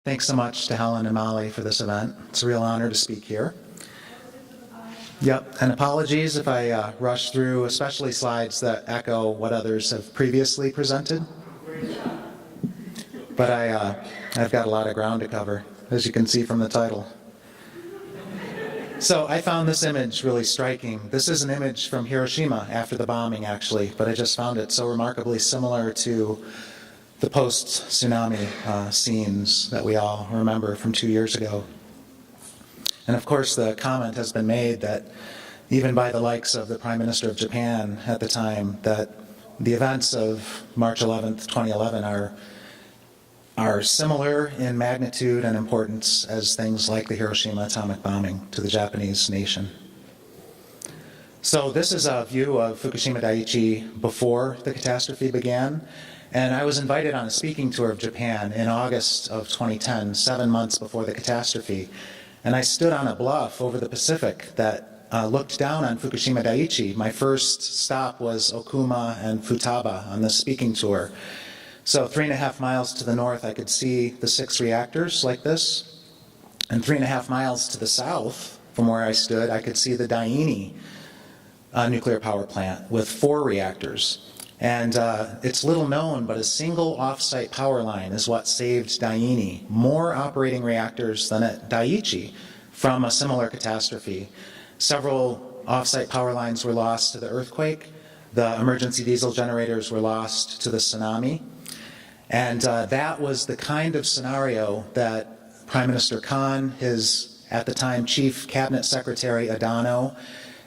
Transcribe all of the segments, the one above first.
Thanks so much to Helen and Molly for this event. It's a real honor to speak here. Yep, and apologies if I rush through, especially slides that echo what others have previously presented. But I've got a lot of ground to cover, as you can see from the title. So I found this image really striking. This is an image from Hiroshima after the bombing, actually, but I just found it so remarkably similar to the post-tsunami scenes that we all remember from 2 years ago. And of course, the comment has been made that even by the likes of the Prime Minister of Japan at the time, that the events of March 11th, 2011 are similar in magnitude and importance as things like the Hiroshima atomic bombing to the Japanese nation. So this is a view of Fukushima Daiichi before the catastrophe began. And I was invited on a speaking tour of Japan in August of 2010, 7 months before the catastrophe. And I stood on a bluff over the Pacific that looked down on Fukushima Daiichi. My first stop was Okuma and Futaba on this speaking tour. So 3.5 miles to the north, I could see the 6 reactors like this. And 3.5 miles to the south, from where I stood, I could see the Daini nuclear power plant with 4 reactors. And it's little known, but a single off-site power line is what saved Daini more operating reactors than at Daiichi from a similar catastrophe. Several off-site power lines were lost to the earthquake. The emergency diesel generators were lost to the tsunami. And that was the kind of scenario that Prime Minister Khan, his, at the time, Chief Cabinet Secretary Adano,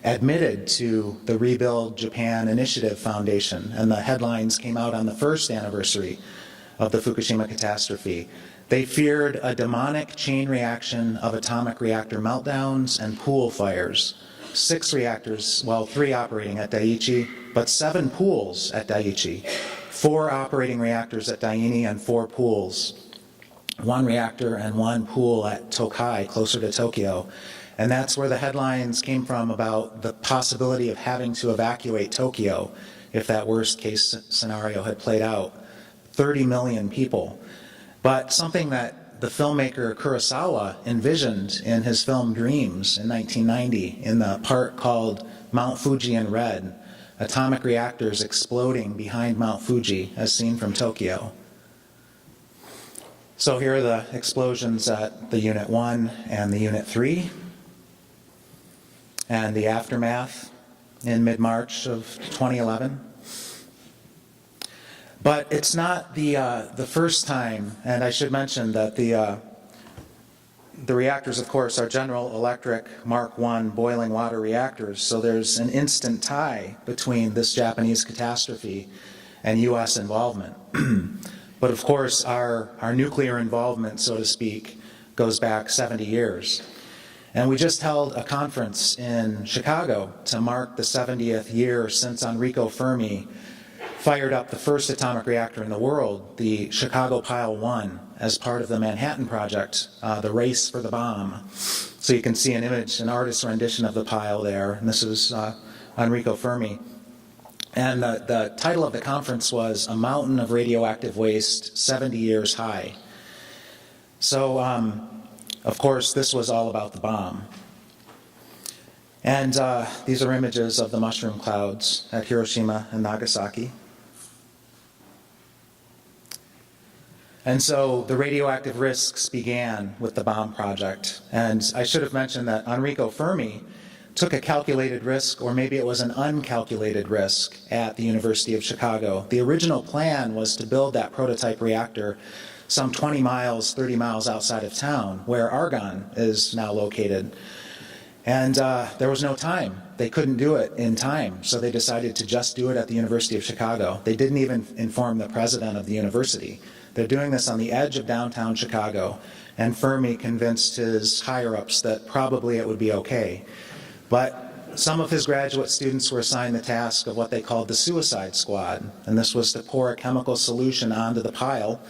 admitted to the Rebuild Japan Initiative Foundation, and the headlines came out on the first anniversary of the Fukushima catastrophe. They feared a demonic chain reaction of atomic reactor meltdowns and pool fires. 6 reactors, well, 3 operating at Daiichi, but 7 pools at Daiichi. 4 operating reactors at Daini and 4 pools. 1 reactor and 1 pool at Tokai, closer to Tokyo. And that's where the headlines came from about the possibility of having to evacuate Tokyo if that worst case scenario had played out. 30 million people. But something that the filmmaker Kurosawa envisioned in his film Dreams in 1990 in the part called Mount Fuji in Red, atomic reactors exploding behind Mount Fuji as seen from Tokyo. So here are the explosions at the Unit 1 and the Unit 3. And the aftermath in mid-March of 2011. But it's not the first time, and I should mention that the reactors, of course, are General Electric Mark I boiling water reactors, so there's an instant tie between this Japanese catastrophe and U.S. involvement. But of course, our nuclear involvement, so to speak, goes back 70 years. And we just held a conference in Chicago to mark the 70th year since Enrico Fermi fired up the first atomic reactor in the world, the Chicago Pile 1, as part of the Manhattan Project, the race for the bomb. So you can see an image, an artist's rendition of the pile there, and this is Enrico Fermi. And the title of the conference was A Mountain of Radioactive Waste 70 Years High. So, of course, this was all about the bomb. And these are images of the mushroom clouds at Hiroshima and Nagasaki. And so the radioactive risks began with the bomb project. And I should have mentioned that Enrico Fermi took a calculated risk, or maybe it was an uncalculated risk, at the University of Chicago. The original plan was to build that prototype reactor some 20 miles, 30 miles outside of town, where Argonne is now located. And there was no time. They couldn't do it in time, so they decided to just do it at the University of Chicago. They didn't even inform the president of the university. They're doing this on the edge of downtown Chicago, and Fermi convinced his higher-ups that probably it would be okay. But some of his graduate students were assigned the task of what they called the suicide squad, and this was to pour a chemical solution onto the pile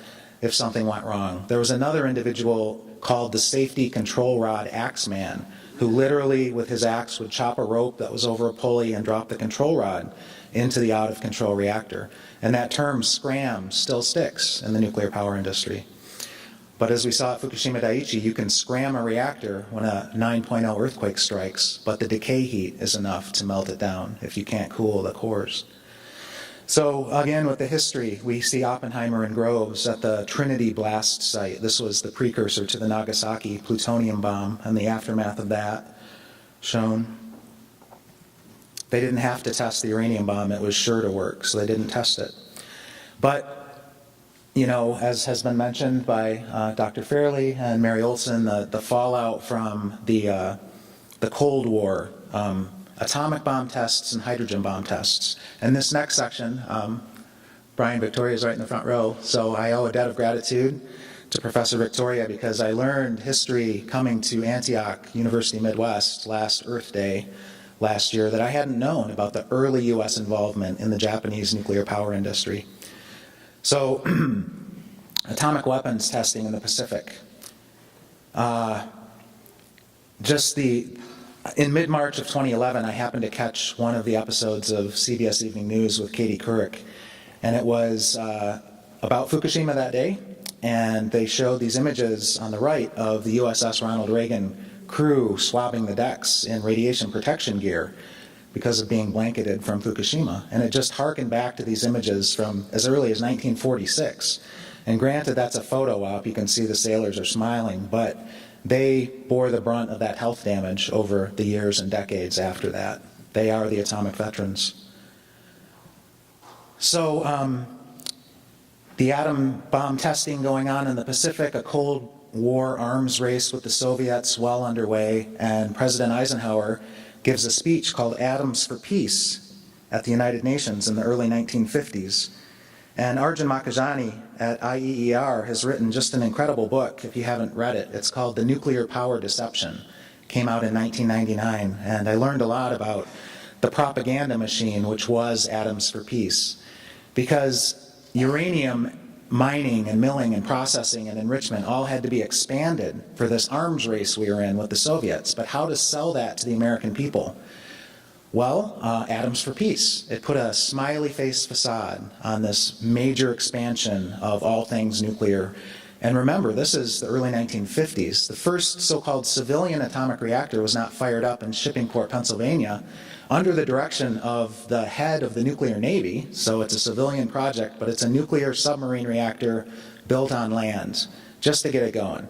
if something went wrong. There was another individual called the safety control rod axeman, who literally with his axe would chop a rope that was over a pulley and drop the control rod into the out-of-control reactor. And that term, scram, still sticks in the nuclear power industry. But as we saw at Fukushima Daiichi, you can scram a reactor when a 9.0 earthquake strikes, but the decay heat is enough to melt it down if you can't cool the cores. So again, with the history, we see Oppenheimer and Groves at the Trinity blast site. This was the precursor to the Nagasaki plutonium bomb and the aftermath of that shown. They didn't have to test the uranium bomb. It was sure to work, so they didn't test it. But you know, as has been mentioned by Dr. Fairley and Mary Olson, the fallout from the Cold War, atomic bomb tests and hydrogen bomb tests. And this next section, Brian Victoria is right in the front row, so I owe a debt of gratitude to Professor Victoria because I learned history coming to Antioch University Midwest last Earth Day last year that I hadn't known about the early U.S. involvement in the Japanese nuclear power industry. So, atomic weapons testing in the Pacific. In mid-March of 2011, I happened to catch one of the episodes of CBS Evening News with Katie Couric, and it was about Fukushima that day, and they showed these images on the right of the USS Ronald Reagan crew swabbing the decks in radiation protection gear because of being blanketed from Fukushima. And it just harkened back to these images from as early as 1946. And granted, that's a photo op. You can see the sailors are smiling, but they bore the brunt of that health damage over the years and decades after that. They are the atomic veterans. So the atom bomb testing going on in the Pacific, a Cold War arms race with the Soviets well underway, and President Eisenhower gives a speech called Atoms for Peace at the United Nations in the early 1950s. And Arjun Makhijani at IEER has written just an incredible book, if you haven't read it. It's called The Nuclear Power Deception. It came out in 1999, and I learned a lot about the propaganda machine, which was Atoms for Peace. Because uranium mining and milling and processing and enrichment all had to be expanded for this arms race we were in with the Soviets. But how to sell that to the American people? Well, Atoms for Peace. It put a smiley face facade on this major expansion of all things nuclear. And remember, this is the early 1950s. The first so-called civilian atomic reactor was not fired up in Shippingport, Pennsylvania, under the direction of the head of the nuclear navy. So it's a civilian project, but it's a nuclear submarine reactor built on land, just to get it going.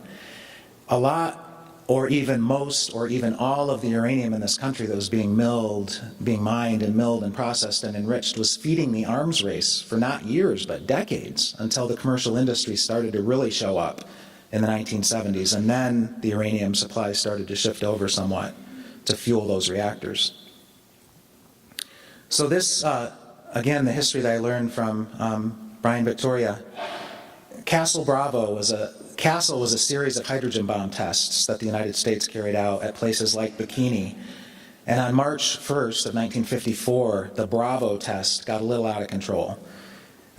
A lot, or even most, or even all of the uranium in this country that was being mined and milled and processed and enriched was feeding the arms race for not years, but decades, until the commercial industry started to really show up in the 1970s. And then the uranium supply started to shift over somewhat to fuel those reactors. So this, again, the history that I learned from Brian Victoria. Castle Bravo was a series of hydrogen bomb tests that the United States carried out at places like Bikini. And on March 1st of 1954, the Bravo test got a little out of control.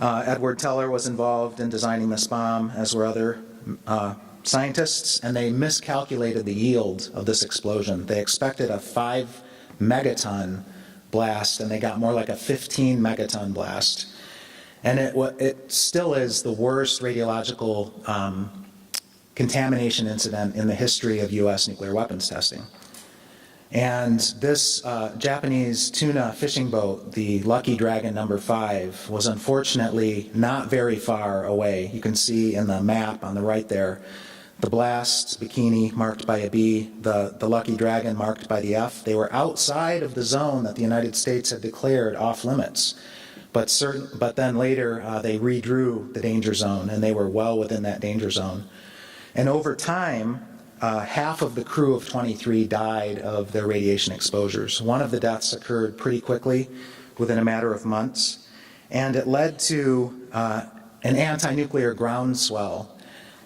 Edward Teller was involved in designing this bomb, as were other scientists, and they miscalculated the yield of this explosion. They expected a 5 megaton blast, and they got more like a 15 megaton blast. And it still is the worst radiological contamination incident in the history of U.S. nuclear weapons testing. And this Japanese tuna fishing boat, the Lucky Dragon No. 5, was unfortunately not very far away. You can see in the map on the right there, the blast, Bikini marked by a B, the Lucky Dragon marked by the F. They were outside of the zone that the United States had declared off limits. But then later they redrew the danger zone, and they were well within that danger zone. And over time, half of the crew of 23 died of their radiation exposures. One of the deaths occurred pretty quickly, within a matter of months, and it led to an anti-nuclear groundswell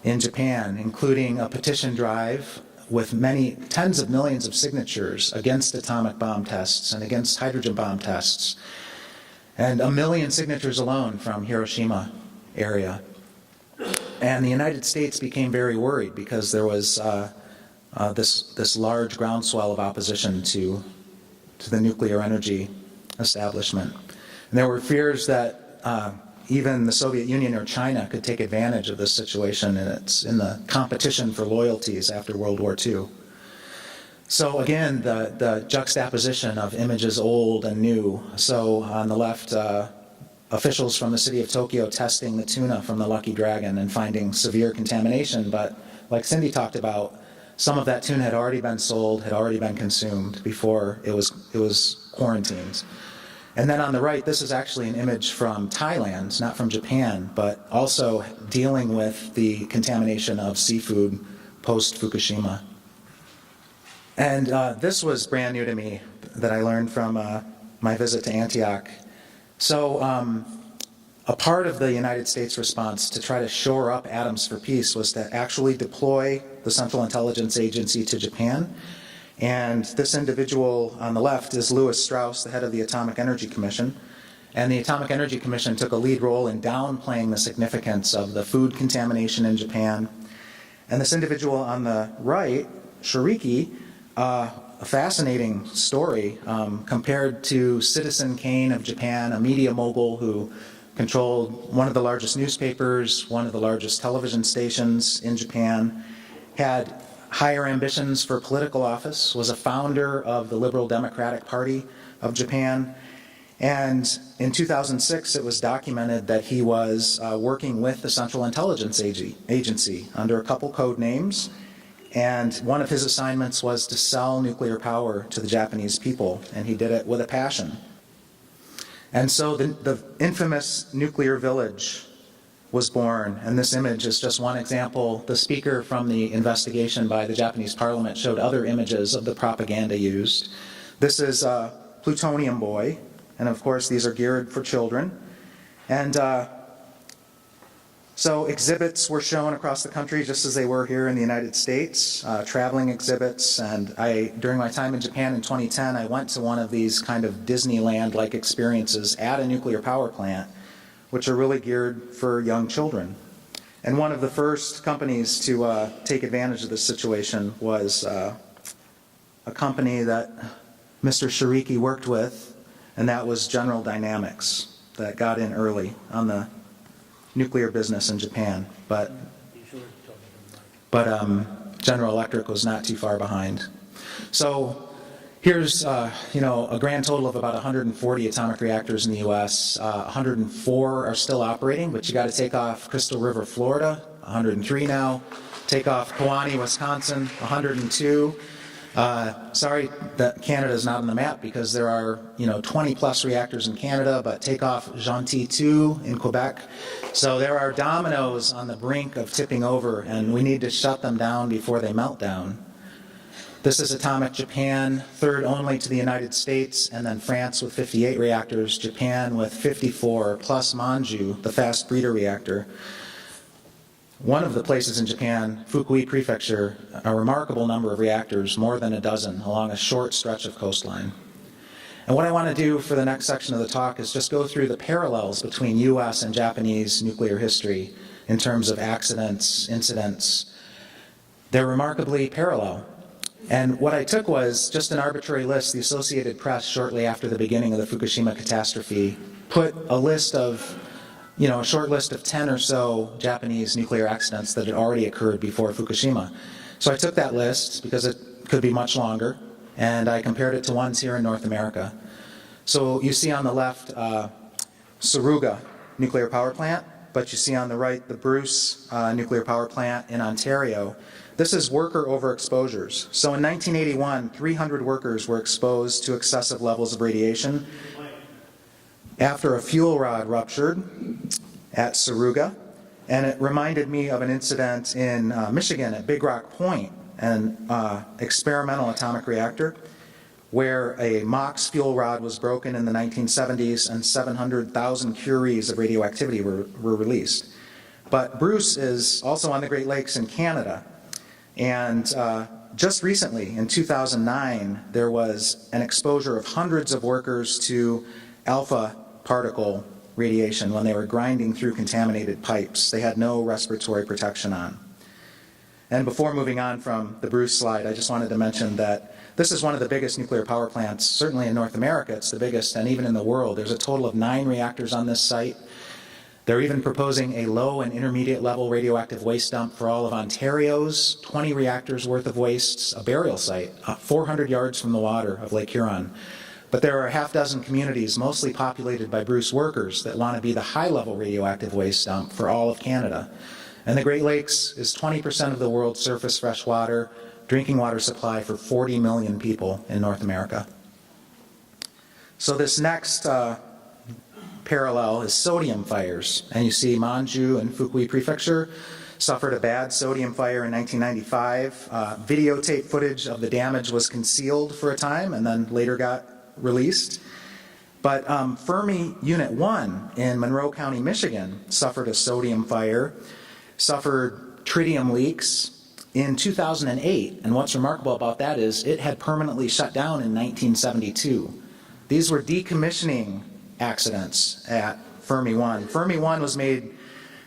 in Japan, including a petition drive with many tens of millions of signatures against atomic bomb tests and against hydrogen bomb tests, and 1 million signatures alone from Hiroshima area. And the United States became very worried because there was this large groundswell of opposition to the nuclear energy establishment. And there were fears that even the Soviet Union or China could take advantage of this situation, and it's in the competition for loyalties after World War II. So again, the juxtaposition of images old and new. So on the left, officials from the city of Tokyo testing the tuna from the Lucky Dragon and finding severe contamination, but like Cindy talked about, some of that tuna had already been sold, had already been consumed before it was quarantined. And then on the right, this is actually an image from Thailand, not from Japan, but also dealing with the contamination of seafood post-Fukushima. And this was brand new to me that I learned from my visit to Antioch. So a part of the United States response to try to shore up Atoms for Peace was to actually deploy the Central Intelligence Agency to Japan. And this individual on the left is Lewis Strauss, the head of the Atomic Energy Commission. And the Atomic Energy Commission took a lead role in downplaying the significance of the food contamination in Japan. And this individual on the right, Shiriki, a fascinating story compared to Citizen Kane of Japan, a media mogul who controlled one of the largest newspapers, one of the largest television stations in Japan, had higher ambitions for political office, was a founder of the Liberal Democratic Party of Japan. And in 2006, it was documented that he was working with the Central Intelligence Agency under a couple code names. And one of his assignments was to sell nuclear power to the Japanese people, and he did it with a passion. And so the infamous nuclear village was born, and this image is just one example. The speaker from the investigation by the Japanese parliament showed other images of the propaganda used. This is Plutonium Boy, and of course these are geared for children. And so exhibits were shown across the country just as they were here in the United States, traveling exhibits. And during my time in Japan in 2010, I went to one of these kind of Disneyland-like experiences at a nuclear power plant, which are really geared for young children. And one of the first companies to take advantage of this situation was a company that Mr. Shiriki worked with, and that was General Dynamics, that got in early on the nuclear business in Japan. But General Electric was not too far behind. So here's a grand total of about 140 atomic reactors in the U.S. 104 are still operating, but you got to take off Crystal River, Florida, 103 now. Take off Kewaunee, Wisconsin, 102. Sorry that Canada's not on the map because there are 20 plus reactors in Canada, but take off Gentil 2 in Quebec. So there are dominoes on the brink of tipping over, and we need to shut them down before they melt down. This is atomic Japan, third only to the United States, and then France with 58 reactors, Japan with 54, plus Manju, the fast breeder reactor. One of the places in Japan, Fukui Prefecture, a remarkable number of reactors, more than a dozen, along a short stretch of coastline. And what I want to do for the next section of the talk is just go through the parallels between US and Japanese nuclear history in terms of accidents, incidents. They're remarkably parallel. And what I took was just an arbitrary list. The Associated Press, shortly after the beginning of the Fukushima catastrophe, put a list of, a short list of 10 or so Japanese nuclear accidents that had already occurred before Fukushima. So I took that list, because it could be much longer, and I compared it to ones here in North America. So you see on the left, Suruga nuclear power plant, but you see on the right the Bruce nuclear power plant in Ontario. This is worker overexposures. So in 1981, 300 workers were exposed to excessive levels of radiation after a fuel rod ruptured at Suruga. And it reminded me of an incident in Michigan at Big Rock Point, an experimental atomic reactor, where a MOX fuel rod was broken in the 1970s and 700,000 curies of radioactivity were released. But Bruce is also on the Great Lakes in Canada. And just recently, in 2009, there was an exposure of hundreds of workers to alpha particle radiation when they were grinding through contaminated pipes. They had no respiratory protection on. And before moving on from the Bruce slide, I just wanted to mention that this is one of the biggest nuclear power plants, certainly in North America. It's the biggest, and even in the world. There's a total of 9 reactors on this site. They're even proposing a low and intermediate level radioactive waste dump for all of Ontario's 20 reactors worth of wastes, a burial site 400 yards from the water of Lake Huron. But there are a half dozen communities, mostly populated by Bruce workers, that want to be the high-level radioactive waste dump for all of Canada. And the Great Lakes is 20% of the world's surface freshwater drinking water supply for 40 million people in North America. So this next parallel is sodium fires. And you see Manju and Fukui Prefecture suffered a bad sodium fire in 1995. Videotape footage of the damage was concealed for a time and then later got released. But Fermi Unit 1 in Monroe County, Michigan suffered a sodium fire, suffered tritium leaks in 2008. And what's remarkable about that is it had permanently shut down in 1972. These were decommissioning accidents at Fermi 1. Fermi 1 was made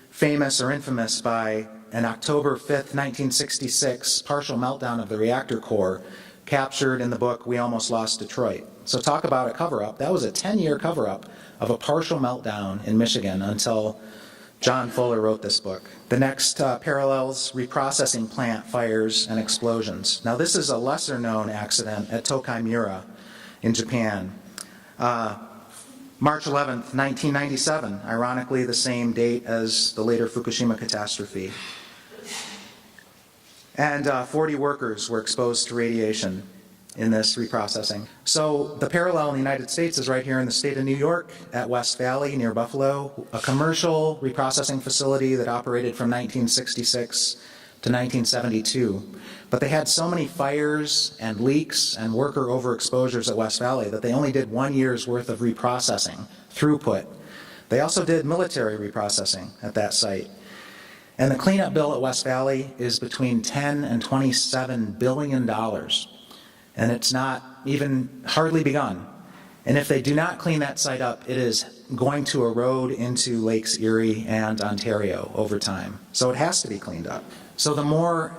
famous or infamous by an October 5th, 1966 partial meltdown of the reactor core captured in the book We Almost Lost Detroit. So talk about a cover-up. That was a 10-year cover-up of a partial meltdown in Michigan until John Fuller wrote this book. The next parallels reprocessing plant fires and explosions. Now this is a lesser-known accident at Tokai Miura in Japan. March 11th, 1997, ironically the same date as the later Fukushima catastrophe. And 40 workers were exposed to radiation in this reprocessing. So the parallel in the United States is right here in the state of New York at West Valley near Buffalo, a commercial reprocessing facility that operated from 1966 to 1972. But they had so many fires and leaks and worker overexposures at West Valley that they only did 1 year's worth of reprocessing throughput. They also did military reprocessing at that site. And the cleanup bill at West Valley is between $10 and $27 billion. And it's not even hardly begun. And if they do not clean that site up, it is going to erode into Lakes Erie and Ontario over time. So it has to be cleaned up. So the more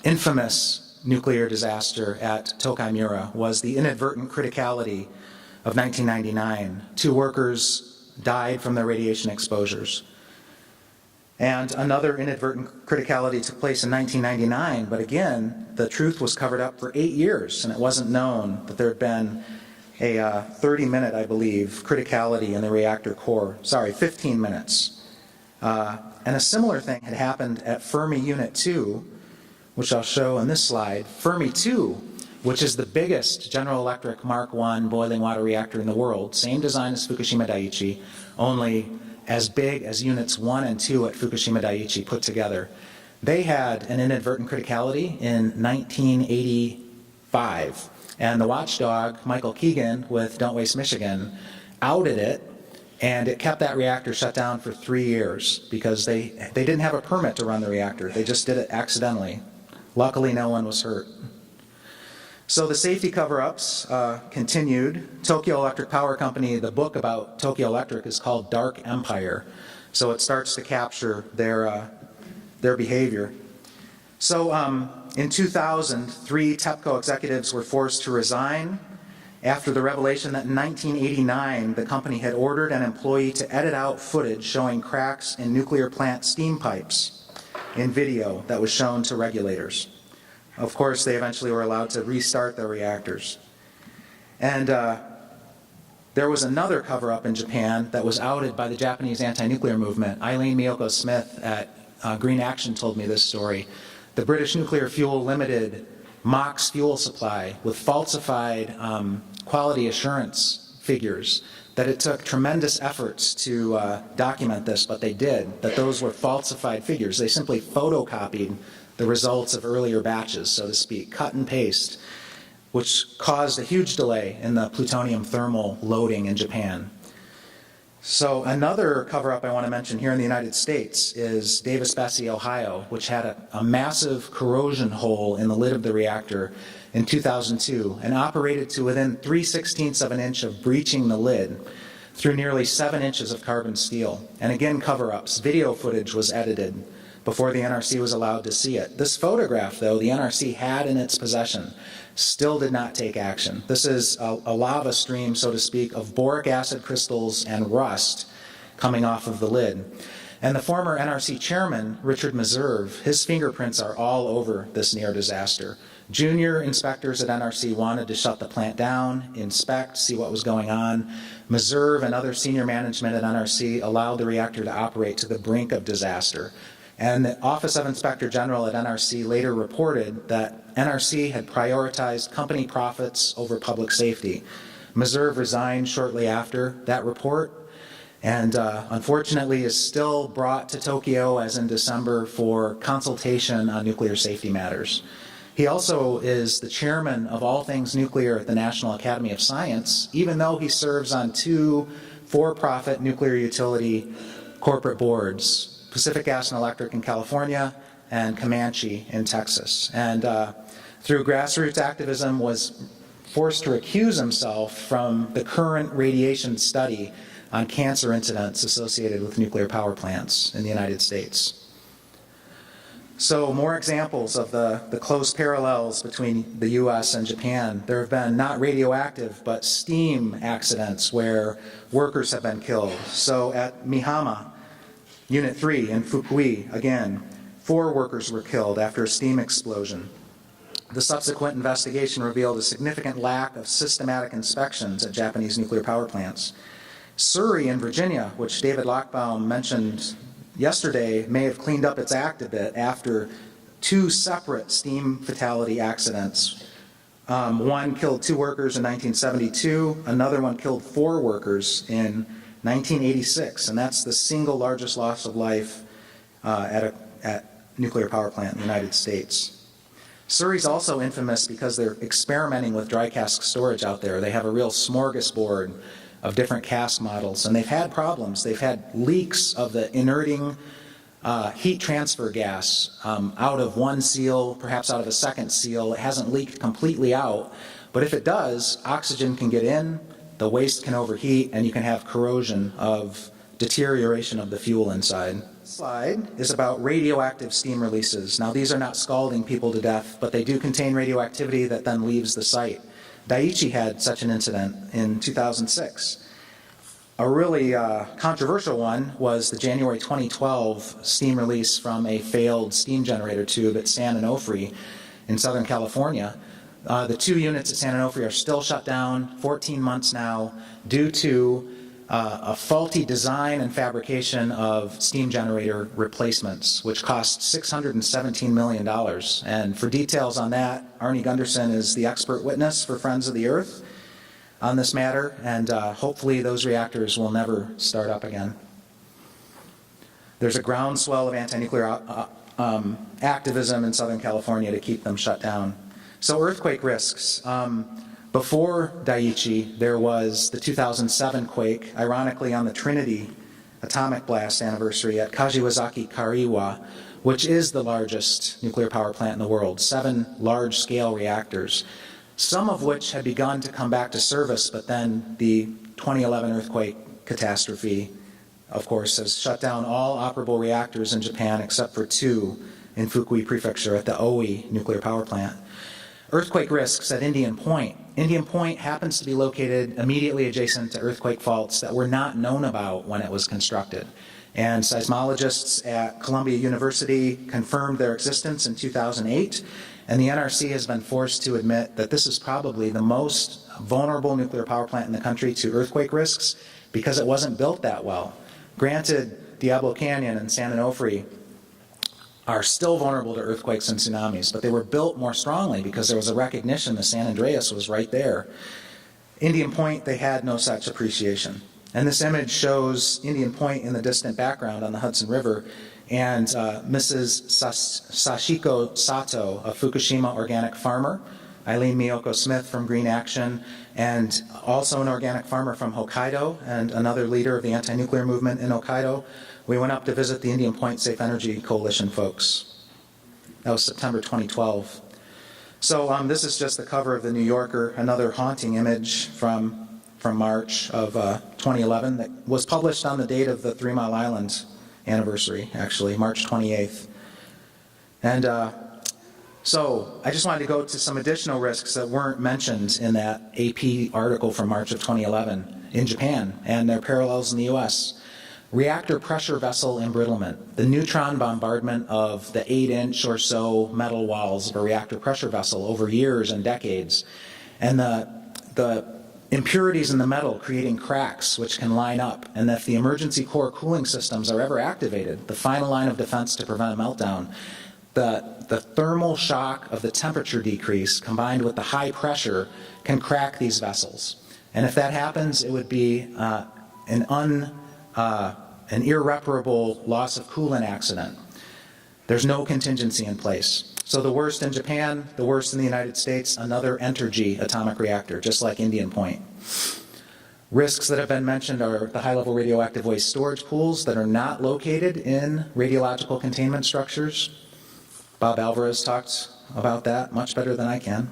infamous nuclear disaster at Tokai Miura was the inadvertent criticality of 1999. 2 workers died from their radiation exposures. And another inadvertent criticality took place in 1999, but again, the truth was covered up for 8 years, and it wasn't known that there had been a 30-minute, I believe, criticality in the reactor core. Sorry, 15 minutes. And a similar thing had happened at Fermi Unit 2, which I'll show on this slide. Fermi 2, which is the biggest General Electric Mark I boiling water reactor in the world, same design as Fukushima Daiichi, only as big as Units 1 and 2 at Fukushima Daiichi put together. They had an inadvertent criticality in 1985, and the watchdog, Michael Keegan with Don't Waste Michigan, outed it, and it kept that reactor shut down for 3 years because they didn't have a permit to run the reactor. They just did it accidentally. Luckily, no one was hurt. So the safety cover-ups continued. Tokyo Electric Power Company, the book about Tokyo Electric is called Dark Empire. So it starts to capture their behavior. So in 2000, 3 TEPCO executives were forced to resign after the revelation that in 1989, the company had ordered an employee to edit out footage showing cracks in nuclear plant steam pipes in video that was shown to regulators. Of course, they eventually were allowed to restart their reactors. And there was another cover-up in Japan that was outed by the Japanese anti-nuclear movement. Eileen Miyoko Smith at Green Action told me this story. The British Nuclear Fuel Limited mocks fuel supply with falsified quality assurance figures, that it took tremendous efforts to document this, but they did, that those were falsified figures. They simply photocopied the results of earlier batches, so to speak, cut and paste, which caused a huge delay in the plutonium thermal loading in Japan. So another cover-up I want to mention here in the United States is Davis-Besse, Ohio, which had a massive corrosion hole in the lid of the reactor in 2002 and operated to within 3/16 of an inch of breaching the lid through nearly 7 inches of carbon steel. And again, cover-ups. Video footage was edited before the NRC was allowed to see it. This photograph, though, the NRC had in its possession, still did not take action. This is a lava stream, so to speak, of boric acid crystals and rust coming off of the lid. And the former NRC chairman, Richard Meserve, his fingerprints are all over this near disaster. Junior inspectors at NRC wanted to shut the plant down, inspect, see what was going on. Meserve and other senior management at NRC allowed the reactor to operate to the brink of disaster. And the Office of Inspector General at NRC later reported that NRC had prioritized company profits over public safety. Meserve resigned shortly after that report, and unfortunately is still brought to Tokyo, as in December, for consultation on nuclear safety matters. He also is the chairman of all things nuclear at the National Academy of Science, even though he serves on 2 for-profit nuclear utility corporate boards, Pacific Gas and Electric in California and Comanche in Texas. And through grassroots activism was forced to recuse himself from the current radiation study on cancer incidents associated with nuclear power plants in the United States. So more examples of the close parallels between the US and Japan. There have been not radioactive, but steam accidents where workers have been killed. So at Mihama, Unit 3 in Fukui, again, 4 workers were killed after a steam explosion. The subsequent investigation revealed a significant lack of systematic inspections at Japanese nuclear power plants. Surrey in Virginia, which David Lochbaum mentioned yesterday, may have cleaned up its act a bit after 2 separate steam fatality accidents. One killed 2 workers in 1972, another one killed 4 workers in 1986, and that's the single largest loss of life at nuclear power plant in the United States. Surrey's also infamous because they're experimenting with dry cask storage out there. They have a real smorgasbord of different cask models, and they've had problems. They've had leaks of the inerting heat transfer gas out of one seal, perhaps out of a second seal. It hasn't leaked completely out, but if it does, oxygen can get in, the waste can overheat, and you can have corrosion of deterioration of the fuel inside. This slide is about radioactive steam releases. Now, these are not scalding people to death, but they do contain radioactivity that then leaves the site. Daiichi had such an incident in 2006. A really controversial one was the January 2012 steam release from a failed steam generator tube at San Onofre in Southern California. The 2 units at San Onofre are still shut down, 14 months now, due to a faulty design and fabrication of steam generator replacements, which cost $617 million. And for details on that, Arnie Gunderson is the expert witness for Friends of the Earth on this matter, and hopefully those reactors will never start up again. There's a groundswell of anti-nuclear activism in Southern California to keep them shut down. So earthquake risks. Before Daiichi, there was the 2007 quake, ironically on the Trinity atomic blast anniversary at Kashiwazaki Kariwa, which is the largest nuclear power plant in the world, 7 large-scale reactors, some of which had begun to come back to service, but then the 2011 earthquake catastrophe, of course, has shut down all operable reactors in Japan except for 2 in Fukui Prefecture at the Oi nuclear power plant. Earthquake risks at Indian Point. Indian Point happens to be located immediately adjacent to earthquake faults that were not known about when it was constructed. And seismologists at Columbia University confirmed their existence in 2008, and the NRC has been forced to admit that this is probably the most vulnerable nuclear power plant in the country to earthquake risks because it wasn't built that well. Granted, Diablo Canyon and San Onofre are still vulnerable to earthquakes and tsunamis, but they were built more strongly because there was a recognition that San Andreas was right there. Indian Point, they had no such appreciation. And this image shows Indian Point in the distant background on the Hudson River, and Mrs. Sashiko Sato, a Fukushima organic farmer, Eileen Miyoko Smith from Green Action, and also an organic farmer from Hokkaido and another leader of the anti-nuclear movement in Hokkaido. We went up to visit the Indian Point Safe Energy Coalition folks. That was September 2012. So this is just the cover of the New Yorker, another haunting image from March of 2011 that was published on the date of the 3 Mile Island anniversary, actually, March 28th. And so I just wanted to go to some additional risks that weren't mentioned in that AP article from March of 2011 in Japan and their parallels in the US. Reactor pressure vessel embrittlement, the neutron bombardment of the 8-inch or so metal walls of a reactor pressure vessel over years and decades, and the impurities in the metal creating cracks which can line up, and if the emergency core cooling systems are ever activated, the final line of defense to prevent a meltdown, the thermal shock of the temperature decrease combined with the high pressure can crack these vessels. And if that happens, it would be an irreparable loss of coolant accident. There's no contingency in place. So the worst in Japan, the worst in the United States, another Entergy atomic reactor, just like Indian Point. Risks that have been mentioned are the high-level radioactive waste storage pools that are not located in radiological containment structures. Bob Alvarez talked about that much better than I can.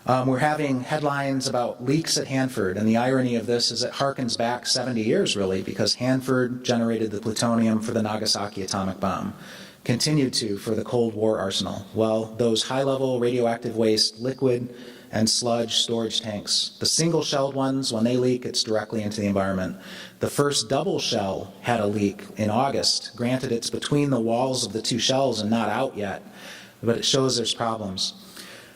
We're having headlines about leaks at Hanford, and the irony of this is it harkens back 70 years, really, because Hanford generated the plutonium for the Nagasaki atomic bomb, continued to for the Cold War arsenal. Well, those high-level radioactive waste, liquid and sludge storage tanks, the single-shelled ones, when they leak, it's directly into the environment. The first double shell had a leak in August. Granted, it's between the walls of the two shells and not out yet, but it shows there's problems.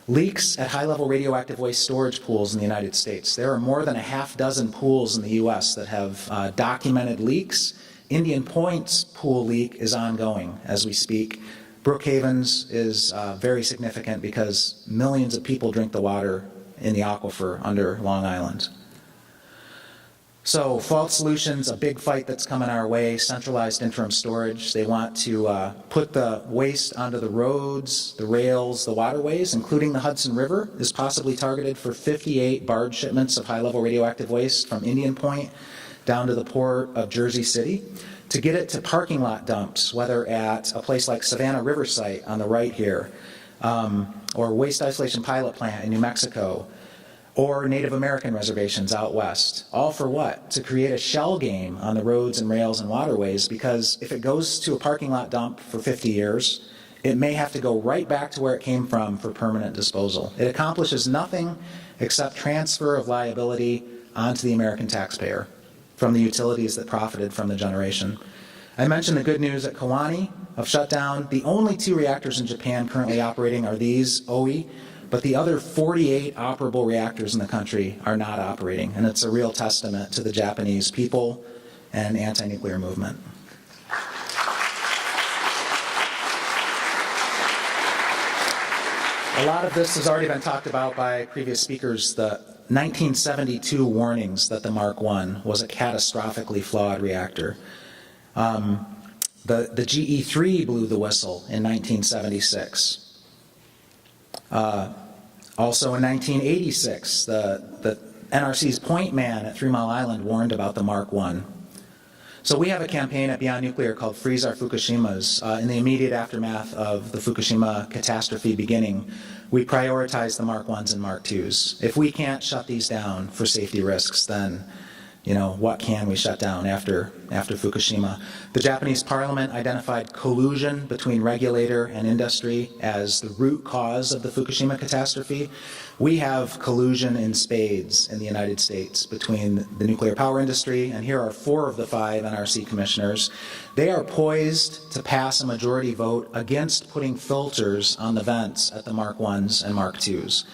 Leaks at high-level radioactive waste storage pools in the United States. There are more than a half dozen pools in the U.S. that have documented leaks. Indian Point's pool leak is ongoing as we speak. Brookhaven's is very significant because millions of people drink the water in the aquifer under Long Island. So fault solutions, a big fight that's coming our way, centralized interim storage. They want to put the waste onto the roads, the rails, the waterways, including the Hudson River is possibly targeted for 58 barge shipments of high-level radioactive waste from Indian Point down to the port of Jersey City. To get it to parking lot dumps, whether at a place like Savannah River Site on the right here, or Waste Isolation Pilot Plant in New Mexico, or Native American reservations out west. All for what? To create a shell game on the roads and rails and waterways, because if it goes to a parking lot dump for 50 years, it may have to go right back to where it came from for permanent disposal. It accomplishes nothing except transfer of liability onto the American taxpayer from the utilities that profited from the generation. I mentioned the good news at Kawani of shutdown. The only 2 reactors in Japan currently operating are these, OE, but the other 48 operable reactors in the country are not operating, and it's a real testament to the Japanese people and anti-nuclear movement. A lot of this has already been talked about by previous speakers. The 1972 warnings that the Mark I was a catastrophically flawed reactor. The GE3 blew the whistle in 1976. Also in 1986, the NRC's point man at 3 Mile Island warned about the Mark I. So we have a campaign at Beyond Nuclear called Freeze Our Fukushimas. In the immediate aftermath of the Fukushima catastrophe beginning, we prioritize the Mark I's and Mark II's. If we can't shut these down for safety risks, then what can we shut down after Fukushima? The Japanese parliament identified collusion between regulator and industry as the root cause of the Fukushima catastrophe. We have collusion in spades in the United States between the nuclear power industry, and here are 4 of the 5 NRC commissioners. They are poised to pass a majority vote against putting filters on the vents at the Mark I's and Mark II's,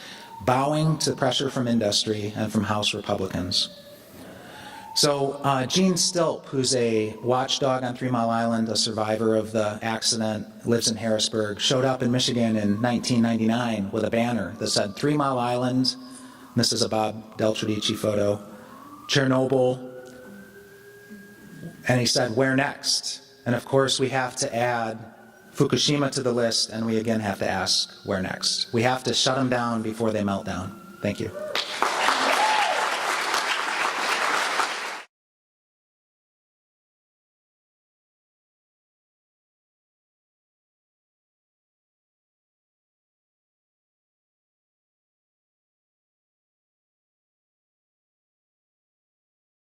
bowing to pressure from industry and from House Republicans. So Gene Stilp, who's a watchdog on 3 Mile Island, a survivor of the accident, lives in Harrisburg, showed up in Michigan in 1999 with a banner that said 3 Mile Island, this is a Bob Del Tredici photo, Chernobyl, and he said, where next? And of course we have to add Fukushima to the list, and we again have to ask, where next? We have to shut them down before they melt down. Thank you.